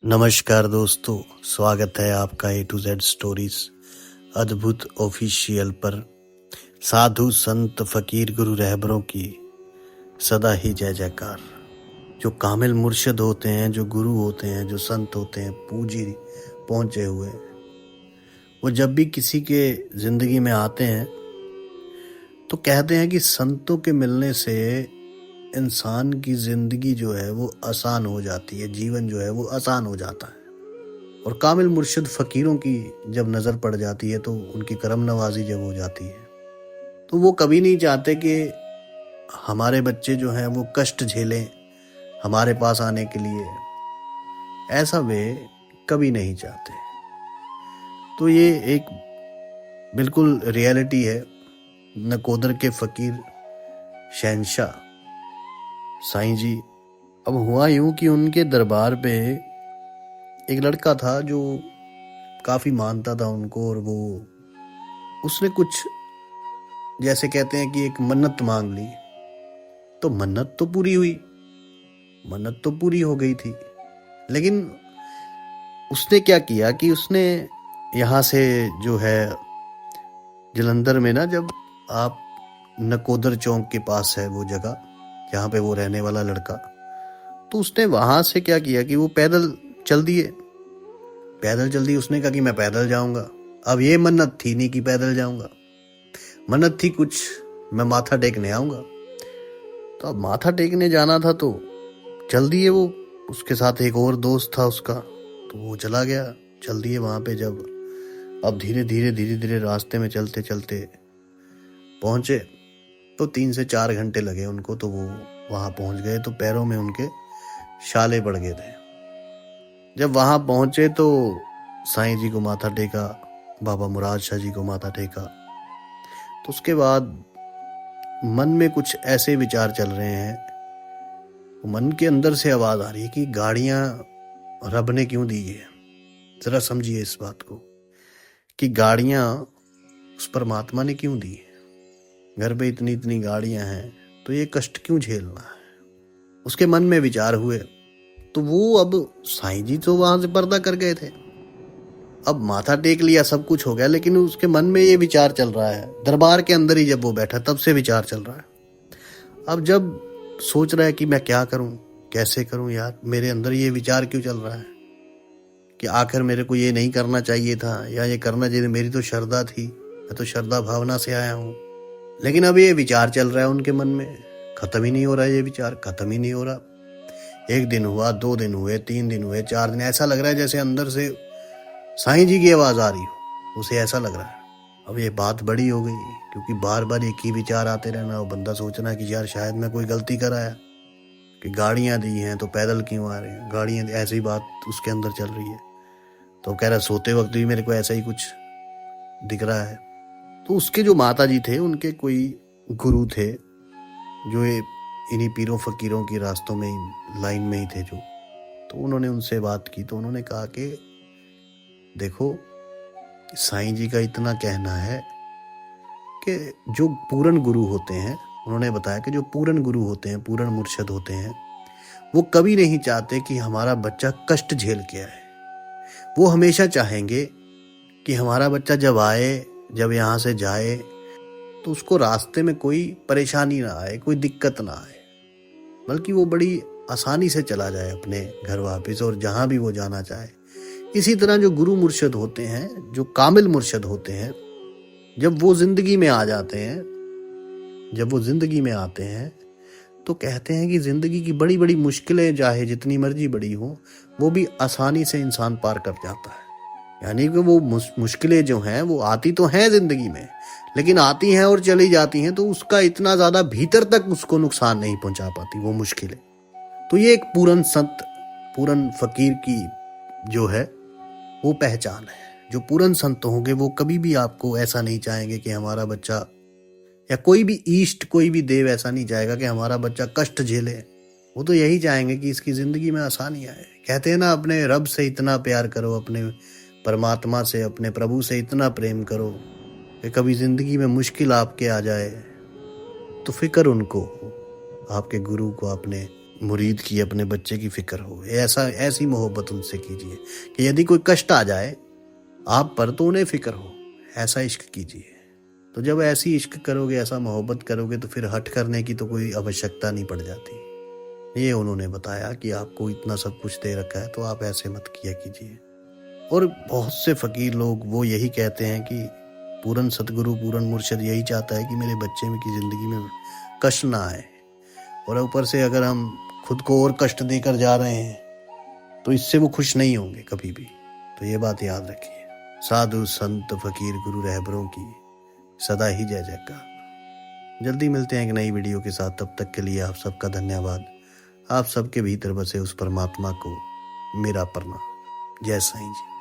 नमस्कार दोस्तों, स्वागत है आपका ए टू जेड स्टोरीज अद्भुत ऑफिशियल पर। साधु संत फकीर गुरु रहबरों की सदा ही जय जयकार। जो कामिल मुर्शिद होते हैं, जो गुरु होते हैं, जो संत होते हैं, पूजी पहुंचे हुए, वो जब भी किसी के जिंदगी में आते हैं तो कहते हैं कि संतों के मिलने से इंसान की जिंदगी जो है वो आसान हो जाती है, जीवन जो है वो आसान हो जाता है। और कामिल मुर्शिद फ़कीरों की जब नज़र पड़ जाती है तो उनकी करम नवाजी जब हो जाती है तो वो कभी नहीं चाहते कि हमारे बच्चे जो हैं वो कष्ट झेलें हमारे पास आने के लिए। ऐसा वे कभी नहीं चाहते। तो ये एक बिल्कुल रियलिटी है। नकोदर के फ़कीर शहंशाह साईं जी। अब हुआ यूं कि उनके दरबार पे एक लड़का था जो काफ़ी मानता था उनको, और वो उसने कुछ जैसे कहते हैं कि एक मन्नत मांग ली। तो मन्नत तो पूरी हुई, मन्नत तो पूरी हो गई थी, लेकिन उसने क्या किया कि उसने यहाँ से जो है जलंधर में ना, जब आप नकोदर चौक के पास है वो जगह जहाँ पे वो रहने वाला लड़का, तो उसने वहाँ से क्या किया कि वो पैदल चल दिए। उसने कहा कि मैं पैदल जाऊंगा। अब ये मन्नत थी नहीं कि पैदल जाऊंगा, मन्नत थी कुछ मैं माथा टेकने आऊंगा। तो अब माथा टेकने जाना था तो चल दिए वो। उसके साथ एक और दोस्त था उसका, तो वो चला गया, चल दिए वहाँ पे। जब अब धीरे धीरे रास्ते में चलते चलते पहुँचे तो 3 से 4 घंटे लगे उनको। तो वो वहाँ पहुँच गए तो पैरों में उनके छाले पड़ गए थे। जब वहाँ पहुँचे तो साईं जी को माथा टेका, बाबा मुराद शाह जी को माथा टेका। तो उसके बाद मन में कुछ ऐसे विचार चल रहे हैं, मन के अंदर से आवाज़ आ रही है कि गाड़ियाँ रब ने क्यों दी है। ज़रा समझिए इस बात को कि गाड़ियाँ उस परमात्मा ने क्यों दी है। घर पे इतनी इतनी गाड़ियाँ हैं तो ये कष्ट क्यों झेलना है। उसके मन में विचार हुए। तो वो अब साईं जी तो वहां से पर्दा कर गए थे, अब माथा टेक लिया, सब कुछ हो गया, लेकिन उसके मन में ये विचार चल रहा है। दरबार के अंदर ही जब वो बैठा तब से विचार चल रहा है। अब जब सोच रहा है कि मैं क्या करूं, कैसे करूं, यार मेरे अंदर ये विचार क्यों चल रहा है कि आखिर मेरे को ये नहीं करना चाहिए था या ये करना चाहिए। मेरी तो श्रद्धा थी, मैं तो श्रद्धा भावना से आया हूँ, लेकिन अब ये विचार चल रहा है उनके मन में, खत्म ही नहीं हो रहा है। ये विचार खत्म ही नहीं हो रहा। 1 दिन हुआ, 2 दिन हुए, 3 दिन हुए, 4 दिन, ऐसा लग रहा है जैसे अंदर से साईं जी की आवाज़ आ रही हो, उसे ऐसा लग रहा है। अब ये बात बड़ी हो गई क्योंकि बार बार एक ही विचार आते रहना। और बंदा सोचना कि यार शायद मैं कोई गलती कर आया कि गाड़ियाँ दी हैं तो पैदल क्यों आ रहे हैं, गाड़ियाँ, ऐसी बात उसके अंदर चल रही है। तो कह रहा सोते वक्त भी मेरे को ऐसा ही कुछ दिख रहा है। तो उसके जो माता जी थे, उनके कोई गुरु थे जो ये इन्हीं पीरों फकीरों की रास्तों में लाइन में ही थे जो। तो उन्होंने उनसे बात की तो उन्होंने कहा कि देखो, साईं जी का इतना कहना है कि जो पूर्ण गुरु होते हैं, उन्होंने बताया कि जो पूर्ण गुरु होते हैं, पूर्ण मुर्शिद होते हैं, वो कभी नहीं चाहते कि हमारा बच्चा कष्ट झेल के आए। वो हमेशा चाहेंगे कि हमारा बच्चा जब आए, जब यहाँ से जाए, तो उसको रास्ते में कोई परेशानी ना आए, कोई दिक्कत ना आए, बल्कि वो बड़ी आसानी से चला जाए अपने घर वापस, और जहाँ भी वो जाना चाहे। इसी तरह जो गुरु मुर्शिद होते हैं, जो कामिल मुर्शिद होते हैं, जब वो जिंदगी में आ जाते हैं, जब वो जिंदगी में आते हैं तो कहते हैं कि जिंदगी की बड़ी बड़ी मुश्किलें चाहे जितनी मर्जी बड़ी हो, वो भी आसानी से इंसान पार कर जाता है। यानी कि वो मुश्किलें जो हैं वो आती तो हैं जिंदगी में, लेकिन आती हैं और चली जाती हैं, तो उसका इतना ज्यादा भीतर तक उसको नुकसान नहीं पहुंचा पाती वो मुश्किलें। तो ये एक पूर्ण संत, पूर्ण फकीर की जो है वो पहचान है। जो पूर्ण संत होंगे वो कभी भी आपको ऐसा नहीं चाहेंगे कि हमारा बच्चा, या कोई भी ईष्ट, कोई भी देव ऐसा नहीं चाहेगा कि हमारा बच्चा कष्ट झेले। वो तो यही चाहेंगे कि इसकी जिंदगी में आसानी आए। कहते हैं ना, अपने रब से इतना प्यार करो, अपने परमात्मा से, अपने प्रभु से इतना प्रेम करो कि कभी जिंदगी में मुश्किल आपके आ जाए तो फिक्र उनको, आपके गुरु को, अपने मुरीद की, अपने बच्चे की फिक्र हो। ऐसी मोहब्बत उनसे कीजिए कि यदि कोई कष्ट आ जाए आप पर तो उन्हें फिक्र हो, ऐसा इश्क कीजिए। तो जब ऐसी इश्क करोगे, ऐसा मोहब्बत करोगे, तो फिर हट करने की तो कोई आवश्यकता नहीं पड़ जाती। ये उन्होंने बताया कि आपको इतना सब कुछ दे रखा है तो आप ऐसे मत किया कीजिए। और बहुत से फकीर लोग वो यही कहते हैं कि पूरन सतगुरु, पूरन मुर्शिद यही चाहता है कि मेरे बच्चे में की ज़िंदगी में कष्ट ना आए, और ऊपर से अगर हम खुद को और कष्ट देकर जा रहे हैं तो इससे वो खुश नहीं होंगे कभी भी। तो ये बात याद रखिए। साधु संत फकीर गुरु रहबरों की सदा ही जय जयकार। जल्दी मिलते हैं एक नई वीडियो के साथ, तब तक के लिए आप सबका धन्यवाद। आप सबके भीतर बसे उस परमात्मा को मेरा प्रणाम। जय साईं जी।